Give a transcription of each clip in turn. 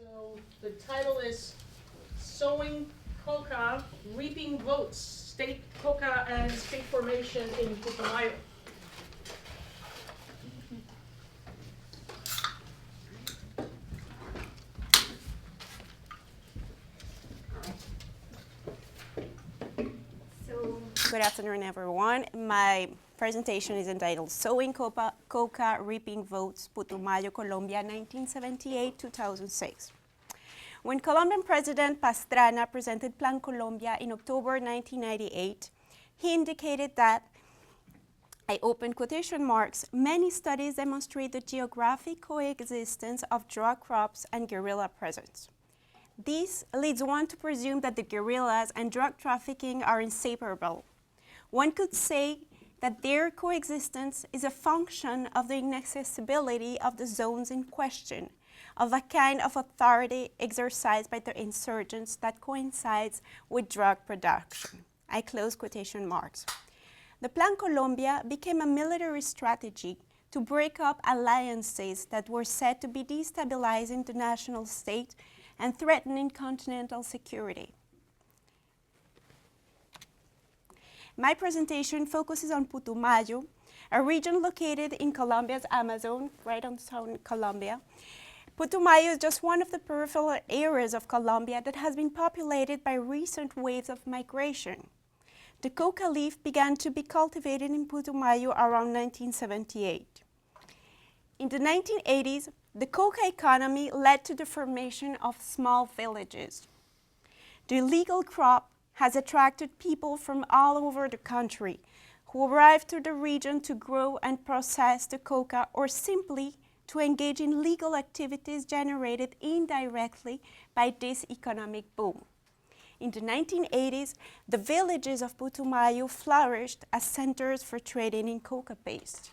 So the title is Sowing Coca, Reaping Votes, State Coca and State Formation in Putumayo. Good afternoon, everyone. My presentation is entitled Sowing Coca, Reaping Votes, Putumayo, Colombia, 1978-2006. When Colombian President Pastrana presented Plan Colombia in October 1998, he indicated that, I open quotation marks, many studies demonstrate the geographic coexistence of drug crops and guerrilla presence. This leads one to presume that the guerrillas and drug trafficking are inseparable. One could say that their coexistence is a function of the inaccessibility of the zones in question, of a kind of authority exercised by the insurgents that coincides with drug production. I close quotation marks. The Plan Colombia became a military strategy to break up alliances that were said to be destabilizing the national state and threatening continental security. My presentation focuses on Putumayo, a region located in Colombia's Amazon, right on southern Colombia. Putumayo is just one of the peripheral areas of Colombia that has been populated by recent waves of migration. The coca leaf began to be cultivated in Putumayo around 1978. In the 1980s, the coca economy led to the formation of small villages. The illegal crop has attracted people from all over the country who arrive to the region to grow and process the coca or simply to engage in legal activities generated indirectly by this economic boom. In the 1980s, the villages of Putumayo flourished as centers for trading in coca paste.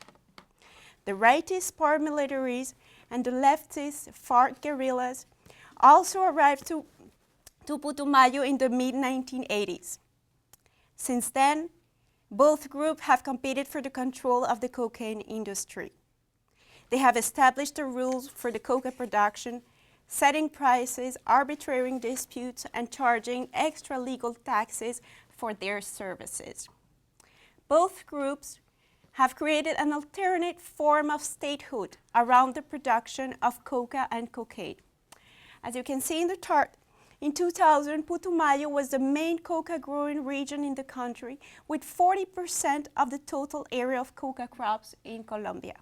The rightist paramilitaries and the leftist FARC guerrillas also arrived to Putumayo in the mid-1980s. Since then, both groups have competed for the control of the cocaine industry. They have established the rules for the coca production, setting prices, arbitrating disputes, and charging extra legal taxes for their services. Both groups have created an alternate form of statehood around the production of coca and cocaine. As you can see in the chart, in 2000, Putumayo was the main coca growing region in the country with 40% of the total area of coca crops in Colombia.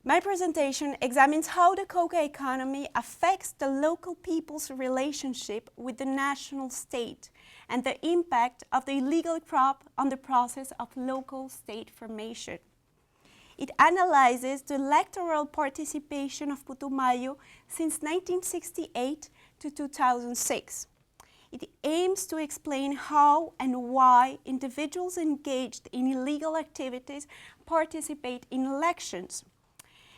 My presentation examines how the coca economy affects the local people's relationship with the national state and the impact of the illegal crop on the process of local state formation. It analyzes the electoral participation of Putumayo since 1968 to 2006. It aims to explain how and why individuals engaged in illegal activities participate in elections.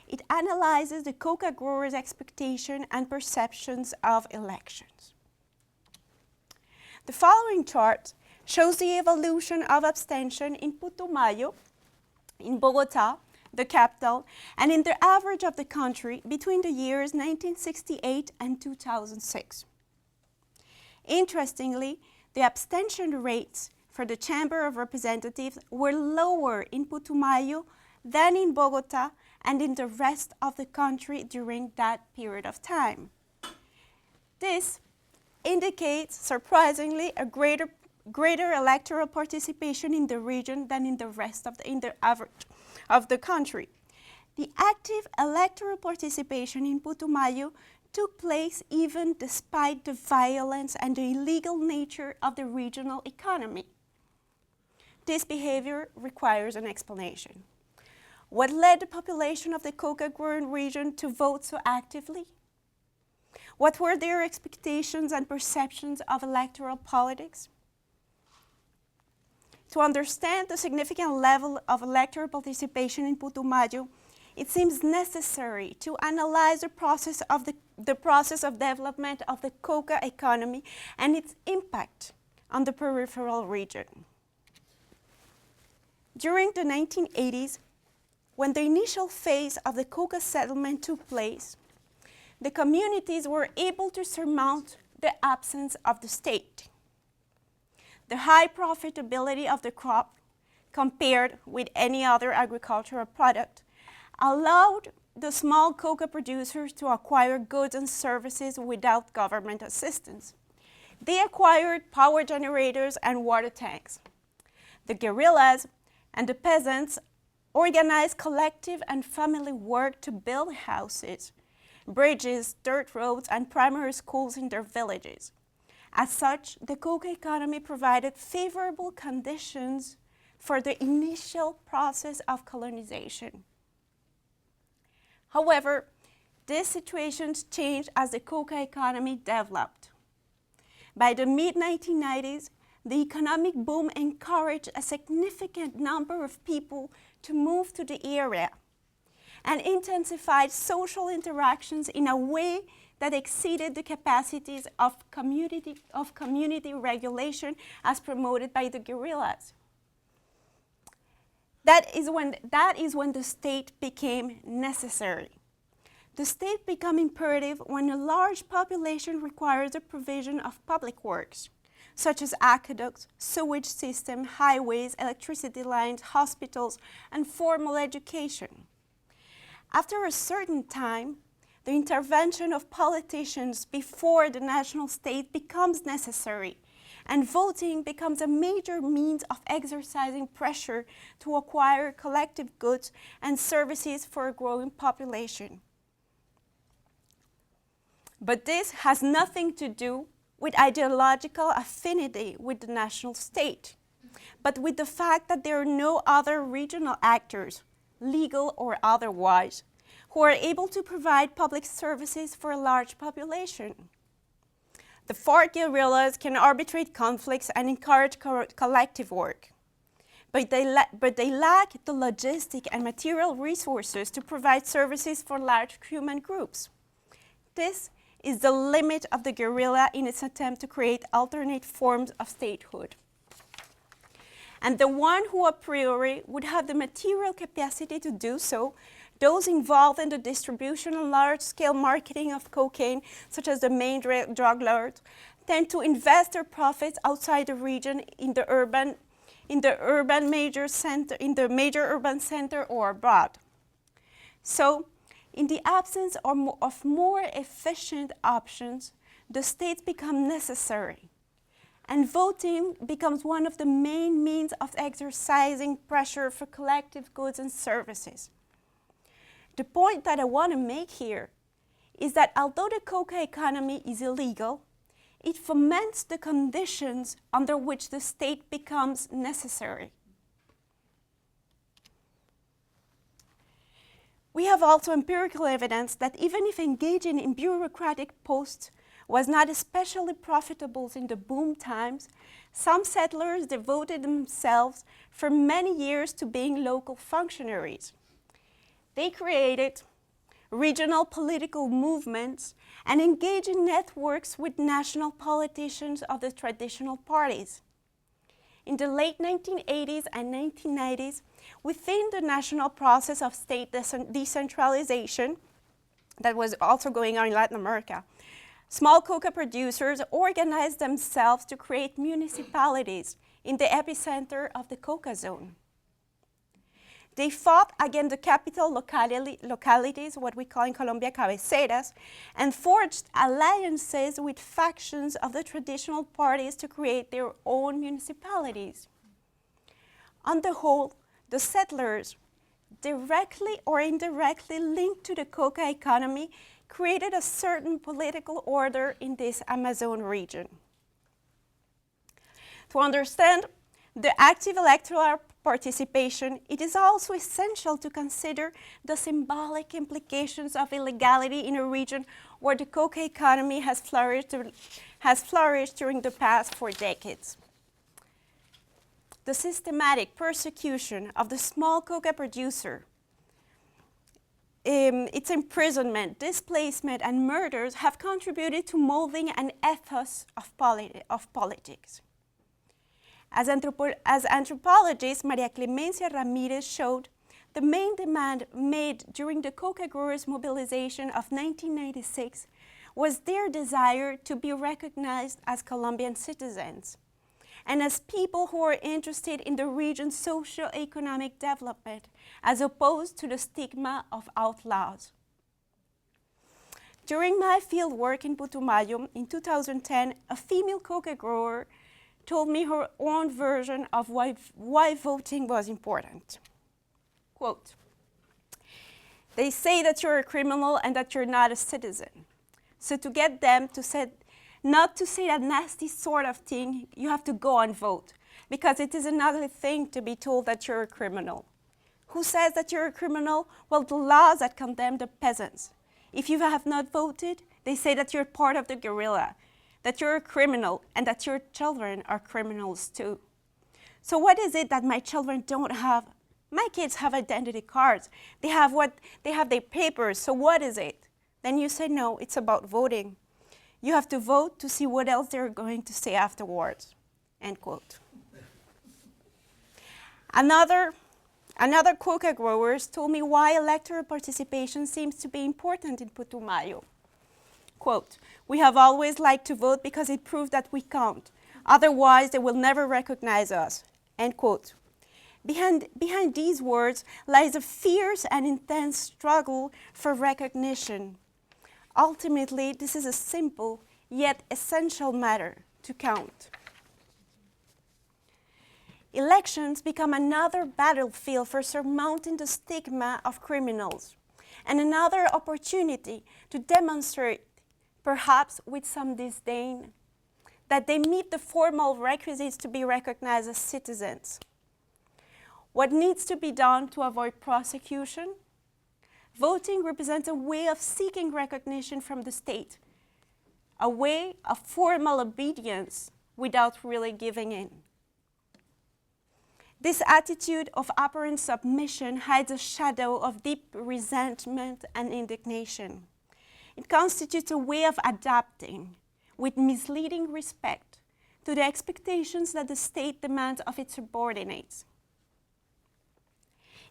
It analyzes the coca growers' expectation and perceptions of elections. The following chart shows the evolution of abstention in Putumayo, in Bogota, the capital, and in the average of the country between the years 1968 and 2006. Interestingly, the abstention rates for the Chamber of Representatives were lower in Putumayo than in Bogota and in the rest of the country during that period of time. This indicates, surprisingly, a greater electoral participation in the region than in the rest of the average of the country. The active electoral participation in Putumayo took place even despite the violence and the illegal nature of the regional economy. This behavior requires an explanation. What led the population of the coca-growing region to vote so actively? What were their expectations and perceptions of electoral politics? To understand the significant level of electoral participation in Putumayo, it seems necessary to analyze the process of development of the coca economy and its impact on the peripheral region. During the 1980s, when the initial phase of the coca settlement took place, the communities were able to surmount the absence of the state. The high profitability of the crop, compared with any other agricultural product, allowed the small coca producers to acquire goods and services without government assistance. They acquired power generators and water tanks. The guerrillas and the peasants organized collective and family work to build houses, bridges, dirt roads, and primary schools in their villages. As such, the coca economy provided favorable conditions for the initial process of colonization. However, these situations changed as the coca economy developed. By the mid-1990s, the economic boom encouraged a significant number of people to move to the area and intensified social interactions in a way that exceeded the capacities of community regulation as promoted by the guerrillas. That is when the state became necessary. The state became imperative when a large population requires the provision of public works, such as aqueducts, sewage systems, highways, electricity lines, hospitals, and formal education. After a certain time, the intervention of politicians before the national state becomes necessary, and voting becomes a major means of exercising pressure to acquire collective goods and services for a growing population. But this has nothing to do with ideological affinity with the national state, but with the fact that there are no other regional actors, legal or otherwise, who are able to provide public services for a large population. The FARC guerrillas can arbitrate conflicts and encourage collective work, but they lack the logistic and material resources to provide services for large human groups. This is the limit of the guerrilla in its attempt to create alternate forms of statehood. And the one who a priori would have the material capacity to do so, those involved in the distribution and large-scale marketing of cocaine, such as the main drug lords, tend to invest their profits outside the region in the major urban center or abroad. So, in the absence of more efficient options, the states become necessary, and voting becomes one of the main means of exercising pressure for collective goods and services. The point that I want to make here is that although the coca economy is illegal, it foments the conditions under which the state becomes necessary. We have also empirical evidence that even if engaging in bureaucratic posts was not especially profitable in the boom times, some settlers devoted themselves for many years to being local functionaries. They created regional political movements and engaged in networks with national politicians of the traditional parties. In the late 1980s and 1990s, within the national process of state decentralization that was also going on in Latin America, small coca producers organized themselves to create municipalities in the epicenter of the coca zone. They fought against the capital localities, what we call in Colombia cabeceras, and forged alliances with factions of the traditional parties to create their own municipalities. On the whole, the settlers, directly or indirectly linked to the coca economy, created a certain political order in this Amazon region. To understand the active electoral participation, it is also essential to consider the symbolic implications of illegality in a region where the coca economy has flourished during the past 4 decades. The systematic persecution of the small coca producer, its imprisonment, displacement, and murders have contributed to molding an ethos of politics. As anthropologist Maria-Clara Ramirez showed, the main demand made during the Coca growers' mobilization of 1996 was their desire to be recognized as Colombian citizens and as people who are interested in the region's socio-economic development, as opposed to the stigma of outlaws. During my field work in Putumayo in 2010, a female coca grower told me her own version of why voting was important. Quote, "They say that you're a criminal and that you're not a citizen. So to get them to say, not to say that nasty sort of thing, you have to go and vote, because it is another thing to be told that you're a criminal. Who says that you're a criminal? Well, the laws that condemn the peasants. If you have not voted, they say that you're part of the guerrilla, that you're a criminal, and that your children are criminals too. So what is it that my children don't have? My kids have identity cards. They have their papers, so what is it?" Then you say, "No, it's about voting. You have to vote to see what else they're going to say afterwards." End quote. Another coca growers told me why electoral participation seems to be important in Putumayo. Quote, "We have always liked to vote because it proves that we count. Otherwise, they will never recognize us." End quote. Behind these words lies a fierce and intense struggle for recognition. Ultimately, this is a simple yet essential matter to count. Elections become another battlefield for surmounting the stigma of criminals and another opportunity to demonstrate, perhaps with some disdain, that they meet the formal requisites to be recognized as citizens. What needs to be done to avoid prosecution? Voting represents a way of seeking recognition from the state, a way of formal obedience without really giving in. This attitude of apparent submission hides a shadow of deep resentment and indignation. It constitutes a way of adapting, with misleading respect, to the expectations that the state demands of its subordinates.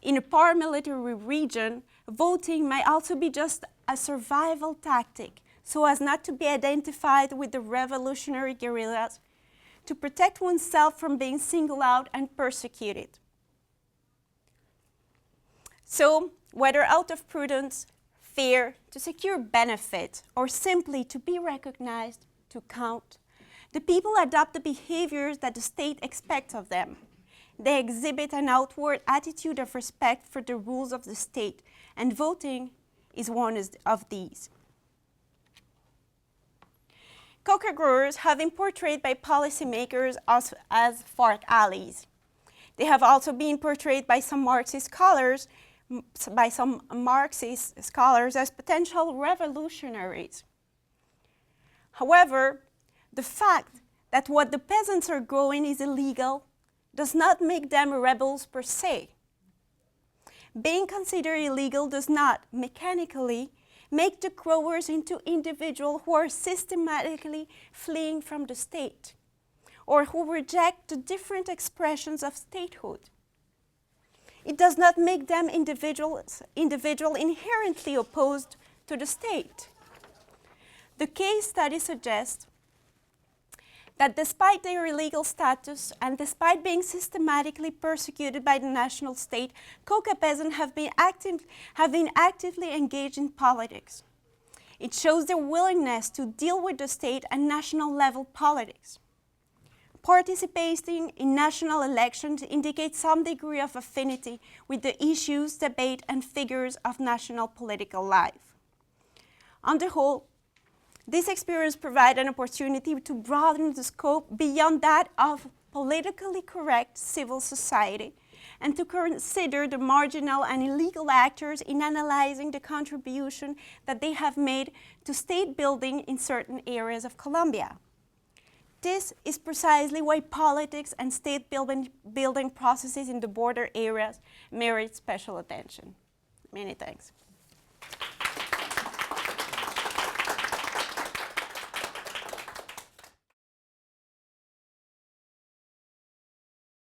In a paramilitary region, voting might also be just a survival tactic, so as not to be identified with the revolutionary guerrillas, to protect oneself from being singled out and persecuted. So, whether out of prudence, fear, to secure benefit, or simply to be recognized, to count, the people adopt the behaviors that the state expects of them. They exhibit an outward attitude of respect for the rules of the state, and voting is one of these. Coca growers have been portrayed by policymakers as FARC allies. They have also been portrayed by some Marxist scholars as potential revolutionaries. However, the fact that what the peasants are growing is illegal does not make them rebels per se. Being considered illegal does not mechanically make the growers into individuals who are systematically fleeing from the state or who reject the different expressions of statehood. It does not make them individuals inherently opposed to the state. The case study suggests that despite their illegal status and despite being systematically persecuted by the national state, Coca peasants have been actively engaged in politics. It shows their willingness to deal with the state and national level politics. Participating in national elections indicates some degree of affinity with the issues, debate, and figures of national political life. On the whole, this experience provides an opportunity to broaden the scope beyond that of politically correct civil society and to consider the marginal and illegal actors in analyzing the contribution that they have made to state building in certain areas of Colombia. This is precisely why politics and state building processes in the border areas merit special attention. Many thanks.